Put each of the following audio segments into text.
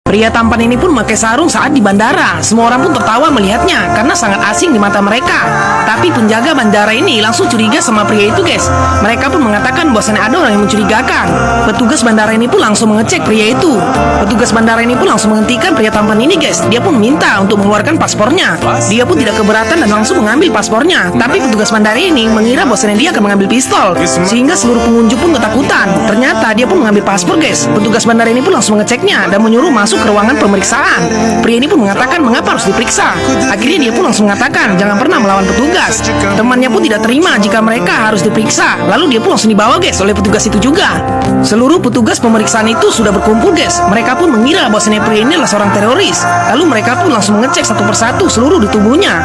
Pria tampan ini pun memakai sarung saat di bandara. Semua orang pun tertawa melihatnya karena sangat asing di mata mereka. Tapi penjaga bandara ini langsung curiga sama pria itu, guys. Mereka pun mengatakan bahwasannya ada orang yang mencurigakan. Petugas bandara ini pun langsung mengecek pria itu. Petugas bandara ini pun langsung menghentikan pria tampan ini, guys. Dia pun minta untuk mengeluarkan paspornya. Dia pun tidak keberatan dan langsung mengambil paspornya. Tapi petugas bandara ini mengira bahwasannya dia akan mengambil pistol, sehingga seluruh pengunjung pun ketakutan. Ternyata dia pun mengambil paspor, guys. Petugas bandara ini pun langsung mengeceknya dan menyuruh masuk ke ruangan pemeriksaan. Pria ini pun mengatakan mengapa harus diperiksa. Akhirnya dia pun langsung mengatakan jangan pernah melawan petugas. Temannya pun tidak terima jika mereka harus diperiksa. Lalu dia pun langsung dibawa, guys, oleh petugas itu juga. Seluruh petugas pemeriksaan itu sudah berkumpul, guys. Mereka pun mengira bahwa pria ini adalah seorang teroris. Lalu mereka pun langsung mengecek satu persatu seluruh di tubuhnya.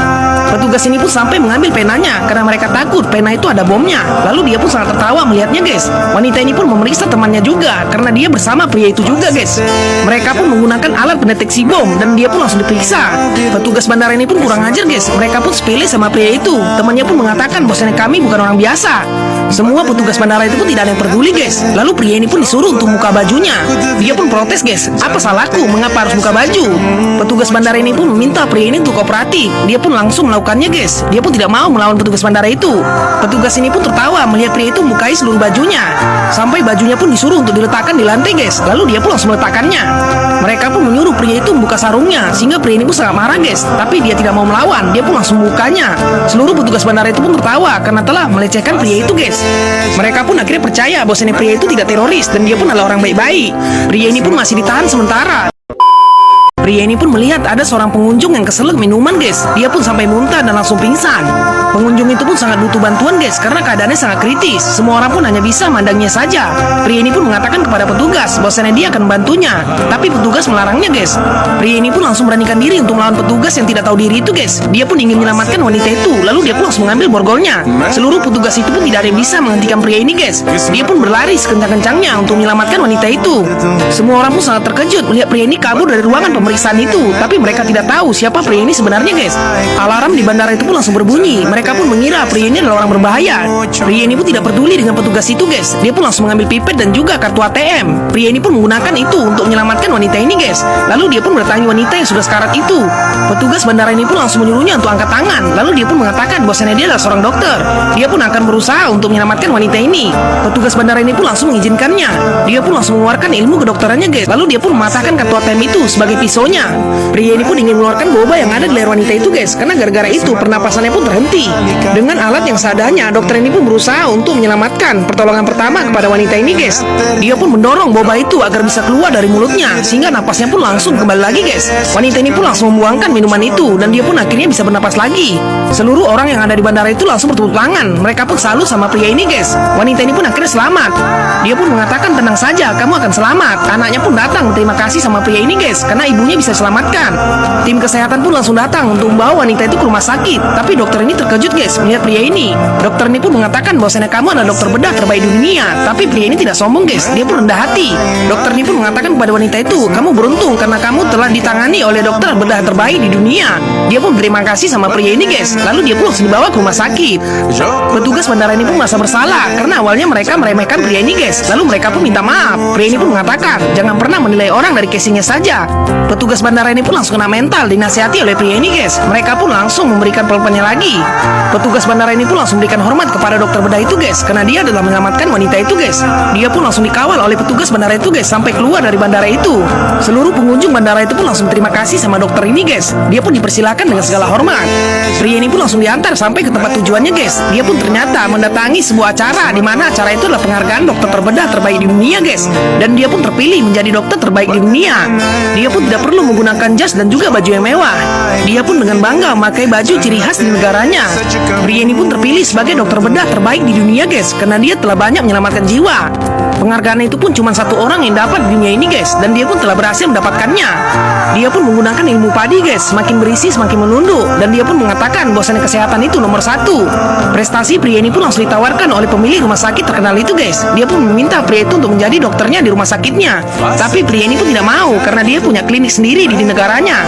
Petugas ini pun sampai mengambil penanya karena mereka takut pena itu ada bomnya. Lalu dia pun sangat tertawa melihatnya, guys. Wanita ini pun memeriksa temannya juga karena dia bersama pria itu juga, guys. Mereka pun menggunakan alat pendeteksi bom dan dia pun langsung diperiksa. Petugas bandara ini pun kurang ajar, guys. Mereka pun sepele sama pria itu. Temannya pun mengatakan bahwasanya kami bukan orang biasa. Semua petugas bandara itu pun tidak ada yang peduli, guys. Lalu pria ini pun disuruh untuk buka bajunya. Dia pun protes, guys. Apa salahku? Mengapa harus buka baju? Petugas bandara ini pun meminta pria ini untuk kooperatif. Dia pun langsung melakukannya, guys. Dia pun tidak mau melawan petugas bandara itu. Petugas ini pun tertawa melihat pria itu membukai seluruh bajunya. Sampai bajunya pun disuruh untuk diletakkan di lantai, guys. Lalu dia pun langsung meletakkannya. Mereka pun menyuruh pria itu membuka sarungnya, sehingga pria ini pun sangat marah, guys. Tapi dia tidak mau melawan. Dia pun langsung membukanya. Seluruh petugas bandara itu pun tertawa karena telah melecehkan pria itu, guys. Mereka pun akhirnya percaya bahwa pria itu tidak teroris dan dia pun adalah orang baik-baik. Pria ini pun masih ditahan sementara. Pria ini pun melihat ada seorang pengunjung yang keselak minuman, guys. Dia pun sampai muntah dan langsung pingsan. Pengunjung itu pun sangat butuh bantuan, guys, karena keadaannya sangat kritis. Semua orang pun hanya bisa mandangnya saja. Pria ini pun mengatakan kepada petugas bahwasanya dia akan membantunya, tapi petugas melarangnya, guys. Pria ini pun langsung beranikan diri untuk melawan petugas yang tidak tahu diri itu, guys. Dia pun ingin menyelamatkan wanita itu, lalu dia pun langsung mengambil borgolnya. Seluruh petugas itu pun tidak ada yang bisa menghentikan pria ini, guys. Dia pun berlari sekencang-kencangnya untuk menyelamatkan wanita itu. Semua orang pun sangat terkejut melihat pria ini kabur dari ruangan pemeriksaan itu, tapi mereka tidak tahu siapa pria ini sebenarnya, guys. Alarm di bandara itu pun langsung berbunyi. Mereka pun mengira pria ini adalah orang berbahaya. Pria ini pun tidak peduli dengan petugas itu, guys. Dia pun langsung mengambil pipet dan juga kartu ATM. Pria ini pun menggunakan itu untuk menyelamatkan wanita ini, guys. Lalu dia pun bertanya wanita yang sudah sekarat itu. Petugas bandara ini pun langsung menyuruhnya untuk angkat tangan. Lalu dia pun mengatakan bahwasanya dia adalah seorang dokter. Dia pun akan berusaha untuk menyelamatkan wanita ini. Petugas bandara ini pun langsung mengizinkannya. Dia pun langsung mengeluarkan ilmu kedokterannya, guys. Lalu dia pun mematahkan kartu ATM itu sebagai pisaunya. Pria ini pun ingin mengeluarkan boba yang ada di leher wanita itu, guys, karena gara-gara itu pernapasannya pun terhenti. Dengan alat yang seadanya, dokter ini pun berusaha untuk menyelamatkan pertolongan pertama kepada wanita ini, guys. Dia pun mendorong boba itu agar bisa keluar dari mulutnya, sehingga napasnya pun langsung kembali lagi, guys. Wanita ini pun langsung membuangkan minuman itu, dan dia pun akhirnya bisa bernapas lagi. Seluruh orang yang ada di bandara itu langsung bertepuk tangan. Mereka pun salut sama pria ini, guys. Wanita ini pun akhirnya selamat. Dia pun mengatakan tenang saja, kamu akan selamat. Anaknya pun datang terima kasih sama pria ini, guys, karena ibunya bisa selamatkan. Tim kesehatan pun langsung datang untuk membawa wanita itu ke rumah sakit. Tapi dokter ini terkejut, guys, melihat pria ini. Dokter ini pun mengatakan bahwasanya kamu adalah dokter bedah terbaik di dunia. Tapi pria ini tidak sombong, guys. Dia pun rendah hati. Dokter ini pun mengatakan kepada wanita itu, kamu beruntung karena kamu telah ditangani oleh dokter bedah terbaik di dunia. Dia pun berterima kasih sama pria ini, guys. Lalu dia pun langsung dibawa ke rumah sakit. Petugas bandara ini pun merasa bersalah karena awalnya mereka meremehkan pria ini, guys. Lalu mereka pun minta maaf. Pria ini pun mengatakan jangan pernah menilai orang dari casingnya saja. Petugas bandara ini pun langsung kena mental dinasihati oleh pria ini, guys. Mereka pun langsung memberikan pelupanya lagi. Petugas bandara ini pun langsung memberikan hormat kepada dokter bedah itu, guys, karena dia adalah menyelamatkan wanita itu, guys. Dia pun langsung dikawal oleh petugas bandara itu, guys, sampai keluar dari bandara itu. Seluruh pengunjung bandara itu pun langsung terima kasih sama dokter ini, guys. Dia pun dipersilakan dengan segala hormat. Pria ini pun langsung diantar sampai ke tempat tujuannya, guys. Dia pun ternyata mendatangi sebuah acara di mana acara itu adalah penghargaan dokter terbedah terbaik di dunia, guys. Dan dia pun terpilih menjadi dokter terbaik di dunia. Dia pun tidak perlu menggunakan jas dan juga baju yang mewah. Dia pun dengan bangga memakai baju ciri khas di negaranya. Pria ini pun terpilih sebagai dokter bedah terbaik di dunia, guys, karena dia telah banyak menyelamatkan jiwa. Penghargaan itu pun cuma satu orang yang dapat di dunia ini, guys, dan dia pun telah berhasil mendapatkannya. Dia pun menggunakan ilmu padi, guys, semakin berisi semakin menunduk, dan dia pun mengatakan bahwasanya kesehatan itu nomor satu. Prestasi pria ini pun langsung ditawarkan oleh pemilik rumah sakit terkenal itu, guys. Dia pun meminta pria itu untuk menjadi dokternya di rumah sakitnya. Tapi pria ini pun tidak mau karena dia punya klinik sendiri sendiri di negaranya.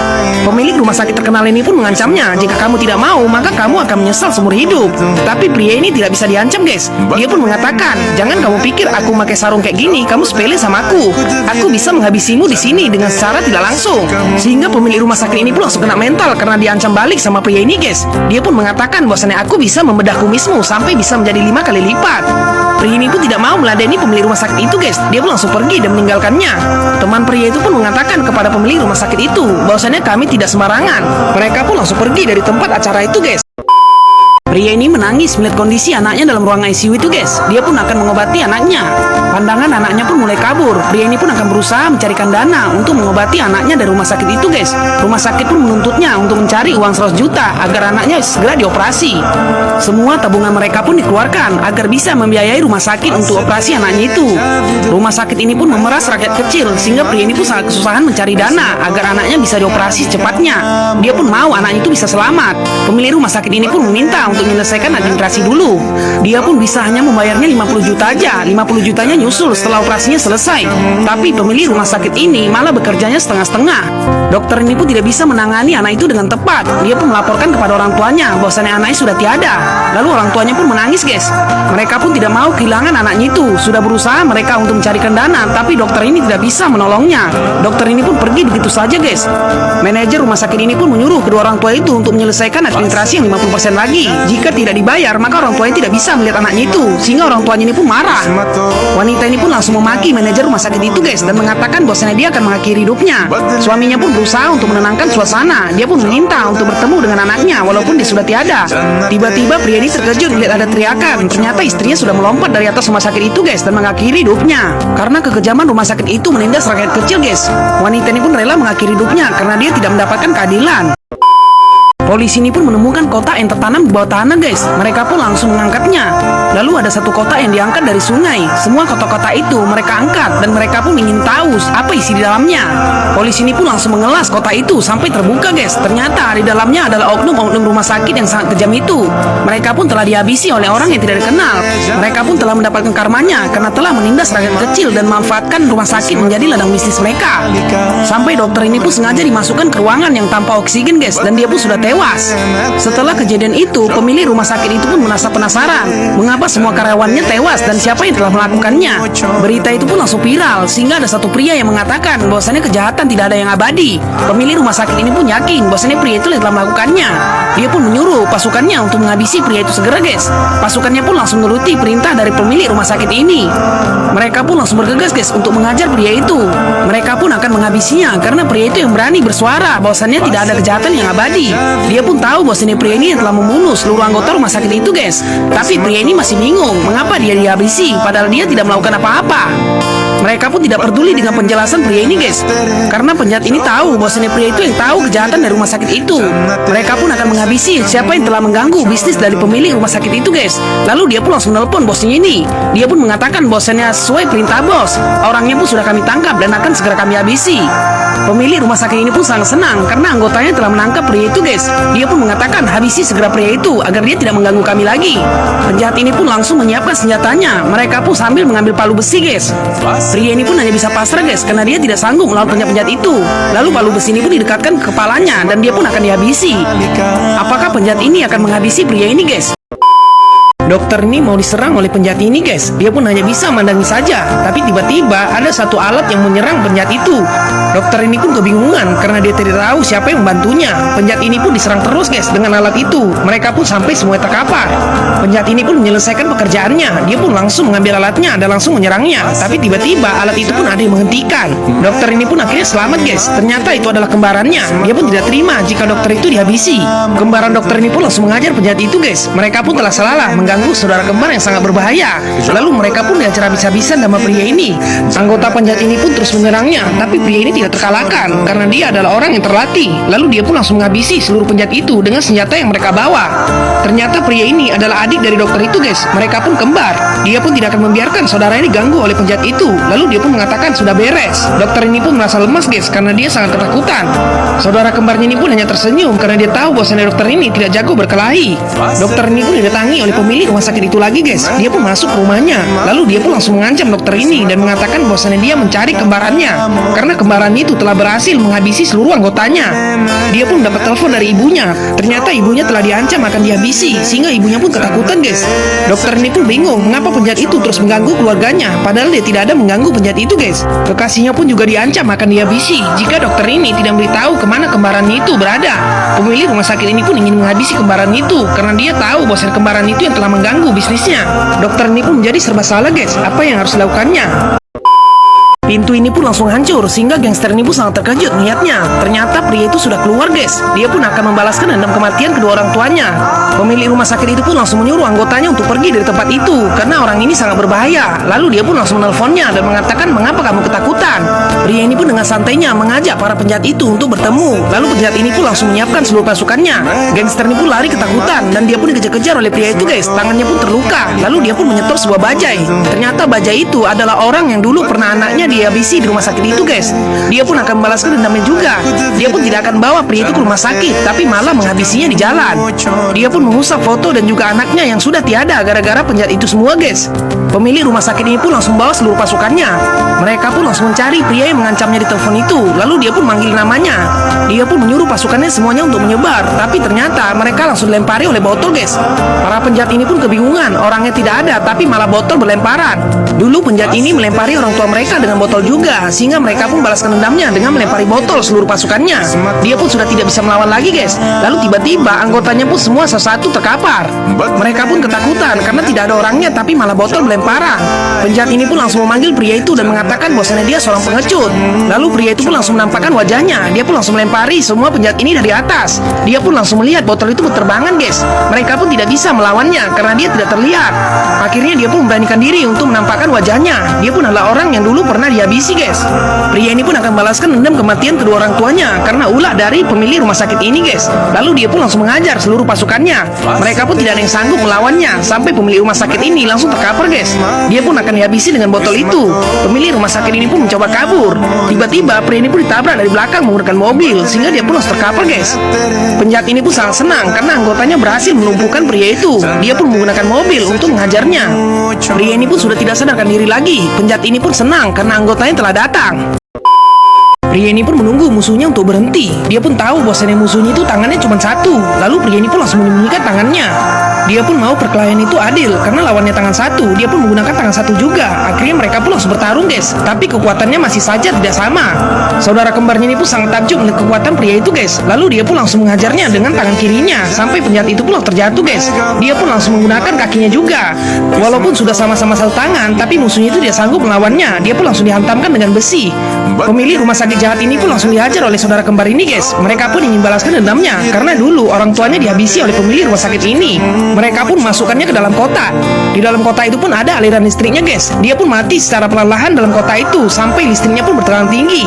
Pemilik rumah sakit terkenal ini pun mengancamnya, jika kamu tidak mau, maka kamu akan menyesal seumur hidup. Tapi pria ini tidak bisa diancam, guys. Dia pun mengatakan, jangan kamu pikir aku pakai sarung kayak gini, kamu sepele sama aku. Aku bisa menghabisimu di sini dengan secara tidak langsung. Sehingga pemilik rumah sakit ini pun langsung kena mental karena diancam balik sama pria ini, guys. Dia pun mengatakan bahwasannya aku bisa membedah kumismu sampai bisa menjadi 5 kali lipat. Pria ini pun tidak mau meladeni pemilik rumah sakit itu, guys. Dia pun langsung pergi dan meninggalkannya. Teman pria itu pun mengatakan kepada pemilik rumah sakit itu bahwasannya kami tidak sembarangan. Mereka pun langsung pergi dari tempat acara itu, guys. Pria ini menangis melihat kondisi anaknya dalam ruang ICU itu, guys. Dia pun akan mengobati anaknya. Pandangan anaknya pun mulai kabur. Pria ini pun akan berusaha mencarikan dana untuk mengobati anaknya dari rumah sakit itu, guys. Rumah sakit pun menuntutnya untuk mencari uang 100 juta agar anaknya segera dioperasi. Semua tabungan mereka pun dikeluarkan agar bisa membiayai rumah sakit untuk operasi anaknya itu. Rumah sakit ini pun memeras rakyat kecil sehingga pria ini pun sangat kesusahan mencari dana agar anaknya bisa dioperasi secepatnya. Dia pun mau anaknya itu bisa selamat. Pemilik rumah sakit ini pun meminta untuk menyelesaikan administrasi dulu. Dia pun bisa hanya membayarnya 50 juta aja. 50 jutanya nyusul setelah operasinya selesai. Tapi pemilik rumah sakit ini malah bekerjanya setengah-setengah. Dokter ini pun tidak bisa menangani anak itu dengan tepat. Dia pun melaporkan kepada orang tuanya bahwasannya anaknya sudah tiada. Lalu orang tuanya pun menangis, guys. Mereka pun tidak mau kehilangan anaknya itu. Sudah berusaha mereka untuk mencarikan dana, tapi dokter ini tidak bisa menolongnya. Dokter ini pun pergi begitu saja, guys. Manajer rumah sakit ini pun menyuruh kedua orang tua itu untuk menyelesaikan administrasi yang 50% lagi. Jika tidak dibayar, maka orang tuanya tidak bisa melihat anaknya itu, sehingga orang tuanya ini pun marah. Wanita ini pun langsung memaki manajer rumah sakit itu, guys, dan mengatakan bahwasanya dia akan mengakhiri hidupnya. Suaminya pun berusaha untuk menenangkan suasana. Dia pun meminta untuk bertemu dengan anaknya walaupun dia sudah tiada. Tiba-tiba pria ini terkejut melihat ada teriakan. Ternyata istrinya sudah melompat dari atas rumah sakit itu, guys, dan mengakhiri hidupnya. Karena kekejaman rumah sakit itu menindas rakyat kecil, guys. Wanita ini pun rela mengakhiri hidupnya karena dia tidak mendapatkan keadilan. Polisi ini pun menemukan kotak yang tertanam di bawah tanah, guys. Mereka pun langsung mengangkatnya. Lalu ada satu kotak yang diangkat dari sungai. Semua kotak-kotak itu mereka angkat dan mereka pun ingin tahu apa isi di dalamnya. Polisi ini pun langsung mengelas kotak itu sampai terbuka, guys. Ternyata di dalamnya adalah oknum-oknum rumah sakit yang sangat kejam itu. Mereka pun telah dihabisi oleh orang yang tidak dikenal. Mereka pun telah mendapatkan karmanya karena telah menindas rakyat kecil dan memanfaatkan rumah sakit menjadi ladang bisnis mereka. Sampai dokter ini pun sengaja dimasukkan ke ruangan yang tanpa oksigen, guys, dan dia pun sudah tewas. Setelah kejadian itu, pemilik rumah sakit itu pun merasa penasaran mengapa semua karyawannya tewas dan siapa yang telah melakukannya. Berita itu pun langsung viral sehingga ada satu pria yang mengatakan bahwasannya kejahatan tidak ada yang abadi. Pemilik rumah sakit ini pun yakin bahwasannya pria itu yang telah melakukannya. Dia pun menyuruh pasukannya untuk menghabisi pria itu segera, guys. Pasukannya pun langsung menuruti perintah dari pemilik rumah sakit ini. Mereka pun langsung bergegas, guys, untuk mengajar pria itu. Mereka pun akan menghabisinya karena pria itu yang berani bersuara bahwasannya tidak ada kejahatan yang abadi. Dia pun tahu bahwasannya pria ini yang telah membunuh seluruh anggota rumah sakit itu, guys. Tapi pria ini masih bingung mengapa dia dihabisi padahal dia tidak melakukan apa-apa. Mereka pun tidak peduli dengan penjelasan pria ini, guys. Karena penjahat ini tahu bahwasannya pria itu yang tahu kejahatan dari rumah sakit itu. Mereka pun akan menghabisi siapa yang telah mengganggu bisnis dari pemilik rumah sakit itu, guys. Lalu dia pun langsung menelpon bosnya ini. Dia pun mengatakan bahwasannya sesuai perintah bos, orangnya pun sudah kami tangkap dan akan segera kami habisi. Pemilik rumah sakit ini pun sangat senang karena anggotanya telah menangkap pria itu, guys. Dia pun mengatakan habisi segera pria itu agar dia tidak mengganggu kami lagi. Penjahat ini pun langsung menyiapkan senjatanya. Mereka pun sambil mengambil palu besi, guys. Pria ini pun hanya bisa pasrah, guys, karena dia tidak sanggup melawan penjahat itu. Lalu palu besi ini pun didekatkan ke kepalanya dan dia pun akan dihabisi. Apakah penjahat ini akan menghabisi pria ini, guys? Dokter ini mau diserang oleh penjahat ini, guys. Dia pun hanya bisa memandangi saja. Tapi tiba-tiba ada satu alat yang menyerang penjahat itu. Dokter ini pun kebingungan karena dia tidak tahu siapa yang membantunya. Penjahat ini pun diserang terus, guys, dengan alat itu. Mereka pun sampai semua terkapar. Penjahat ini pun menyelesaikan pekerjaannya. Dia pun langsung mengambil alatnya dan langsung menyerangnya. Tapi tiba-tiba alat itu pun ada yang menghentikan. Dokter ini pun akhirnya selamat, guys. Ternyata itu adalah kembarannya. Dia pun tidak terima jika dokter itu dihabisi. Kembaran dokter ini pun langsung mengajar penjahat itu, guys. Mereka pun telah salah mengganggu saudara kembar yang sangat berbahaya. Lalu mereka pun diajar habis-habisan sama pria ini. Anggota penjahat ini pun terus menyerangnya, tapi pria ini tidak terkalahkan karena dia adalah orang yang terlatih. Lalu dia pun langsung menghabisi seluruh penjahat itu dengan senjata yang mereka bawa. Ternyata pria ini adalah adik dari dokter itu, guys. Mereka pun kembar. Dia pun tidak akan membiarkan saudaranya diganggu oleh penjahat itu. Lalu dia pun mengatakan sudah beres. Dokter ini pun merasa lemas guys karena dia sangat ketakutan. Saudara kembarnya ini pun hanya tersenyum karena dia tahu bahwasanya dokter ini tidak jago berkelahi. Dokter ini pun didatangi oleh pemilik rumah sakit itu lagi guys. Dia pun masuk ke rumahnya. Lalu dia pun langsung mengancam dokter ini dan mengatakan bahwasanya dia mencari kembarannya karena kembaran itu telah berhasil menghabisi seluruh anggotanya. Dia pun dapat telepon dari ibunya. Ternyata ibunya telah diancam akan dihabisi sehingga ibunya pun ketakutan guys. Dokter ini pun bingung mengapa penjahat itu terus mengganggu keluarganya padahal dia tidak ada mengganggu penjahat itu guys. Kekasihnya pun juga diancam akan dihabisi jika dokter ini tidak memberitahu kemana kembarannya itu berada. Pemilik rumah sakit ini pun ingin menghabisi kembaran itu karena dia tahu bahwa kembaran itu yang telah mengganggu bisnisnya. Dokter ini pun menjadi serba salah guys. Apa yang harus dilakukannya? Pintu ini pun langsung hancur sehingga gangster ini pun sangat terkejut melihatnya. Ternyata pria itu sudah keluar guys. Dia pun akan membalaskan dendam kematian kedua orang tuanya. Pemilik rumah sakit itu pun langsung menyuruh anggotanya untuk pergi dari tempat itu karena orang ini sangat berbahaya. Lalu dia pun langsung menelponnya dan mengatakan mengapa kamu ketakutan. Pria ini pun dengan santainya mengajak para penjahat itu untuk bertemu. Lalu penjahat ini pun langsung menyiapkan seluruh pasukannya. Gangster ini pun lari ketakutan dan dia pun dikejar-kejar oleh pria itu guys. Tangannya pun terluka. Lalu dia pun menyetor sebuah bajai. Ternyata bajai itu adalah orang yang dulu pernah anaknya dihabisi di rumah sakit itu guys. Dia pun akan membalaskan dendamnya juga. Dia pun tidak akan bawa pria itu ke rumah sakit tapi malah menghabisinya di jalan. Dia pun mengusap foto dan juga anaknya yang sudah tiada gara-gara penjahat itu semua guys. Pemilik rumah sakit ini pun langsung bawa seluruh pasukannya. Mereka pun langsung mencari pria yang mengancamnya di telepon itu. Lalu dia pun manggil namanya. Dia pun menyuruh pasukannya semuanya untuk menyebar. Tapi ternyata mereka langsung dilempari oleh botol guys. Para penjahat ini pun kebingungan. Orangnya tidak ada tapi malah botol berlemparan. Dulu penjahat ini melempari orang tua mereka dengan botol juga sehingga mereka pun balaskan dendamnya dengan melempari botol seluruh pasukannya. Dia pun sudah tidak bisa melawan lagi guys. Lalu tiba-tiba anggotanya pun semua satu-satu terkapar. Mereka pun ketakutan karena tidak ada orangnya tapi malah botol berlemparan. Penjahat ini pun langsung memanggil pria itu dan mengatakan bahwasanya dia seorang pengecut. Lalu pria itu pun langsung menampakkan wajahnya. Dia pun langsung melempari semua penjahat ini dari atas. Dia pun langsung melihat botol itu berterbangan guys. Mereka pun tidak bisa melawannya karena dia tidak terlihat. Akhirnya dia pun memberanikan diri untuk menampakkan wajahnya. Dia pun adalah orang yang dulu pernah dihabisi guys. Pria ini pun akan balaskan dendam kematian kedua orang tuanya karena ulah dari pemilik rumah sakit ini guys. Lalu dia pun langsung mengajar seluruh pasukannya. Mereka pun tidak ada yang sanggup melawannya sampai pemilik rumah sakit ini langsung terkapar guys. Dia pun akan dihabisi dengan botol itu. Pemilik rumah sakit ini pun mencoba kabur. Tiba-tiba pria ini pun ditabrak dari belakang menggunakan mobil sehingga dia pun langsung terkapar guys. Penjahat ini pun sangat senang karena anggotanya berhasil melumpuhkan pria itu. Dia pun menggunakan mobil untuk menghajarnya. Pria ini pun sudah tidak sadarkan diri lagi. Penjahat ini pun senang karena anggotanya telah datang. Pria ini pun menunggu musuhnya untuk berhenti. Dia pun tahu bahwasanya musuhnya itu tangannya cuma satu. Lalu pria ini pun langsung menyembunyikan tangannya. Dia pun mau perkelahian itu adil karena lawannya tangan satu, dia pun menggunakan tangan satu juga. Akhirnya mereka pun langsung bertarung guys. Tapi kekuatannya masih saja tidak sama. Saudara kembarnya ini pun sangat takjub melihat kekuatan pria itu guys. Lalu dia pun langsung menghajarnya dengan tangan kirinya sampai penjahat itu pun terjatuh guys. Dia pun langsung menggunakan kakinya juga. Walaupun sudah sama-sama satu tangan, tapi musuhnya itu tidak sanggup melawannya. Dia pun langsung dihantamkan dengan besi. Pemilik rumah sakit jahat ini pun langsung dihajar oleh saudara kembar ini guys. Mereka pun ingin balaskan dendamnya karena dulu orang tuanya dihabisi oleh pemilik rumah sakit ini. Mereka pun masukkannya ke dalam kota. Di dalam kota itu pun ada aliran listriknya guys. Dia pun mati secara perlahan dalam kota itu sampai listriknya pun bertegangan tinggi.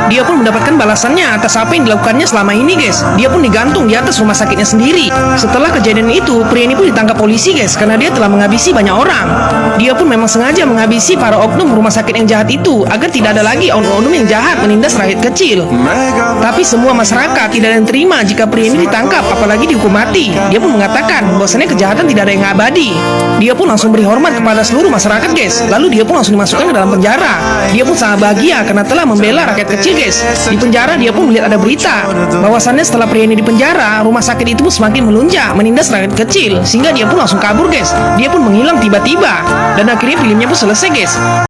Dia pun mendapatkan balasannya atas apa yang dilakukannya selama ini guys. Dia pun digantung di atas rumah sakitnya sendiri. Setelah kejadian itu, pria ini pun ditangkap polisi guys karena dia telah menghabisi banyak orang. Dia pun memang sengaja menghabisi para oknum rumah sakit yang jahat itu agar tidak ada lagi oknum-oknum yang jahat menindas rakyat kecil. Tapi semua masyarakat tidak ada yang terima jika pria ini ditangkap apalagi dihukum mati. Dia pun mengatakan bahwasanya kejahatan tidak ada yang abadi. Dia pun langsung beri hormat kepada seluruh masyarakat guys. Lalu dia pun langsung dimasukkan ke dalam penjara. Dia pun sangat bahagia karena telah membela rakyat kecil guys. Di penjara dia pun melihat ada berita bahwasannya setelah pria ini di penjara, rumah sakit itu pun semakin melunjak menindas rakyat kecil sehingga dia pun langsung kabur guys. Dia pun menghilang tiba-tiba dan akhirnya filmnya pun selesai guys.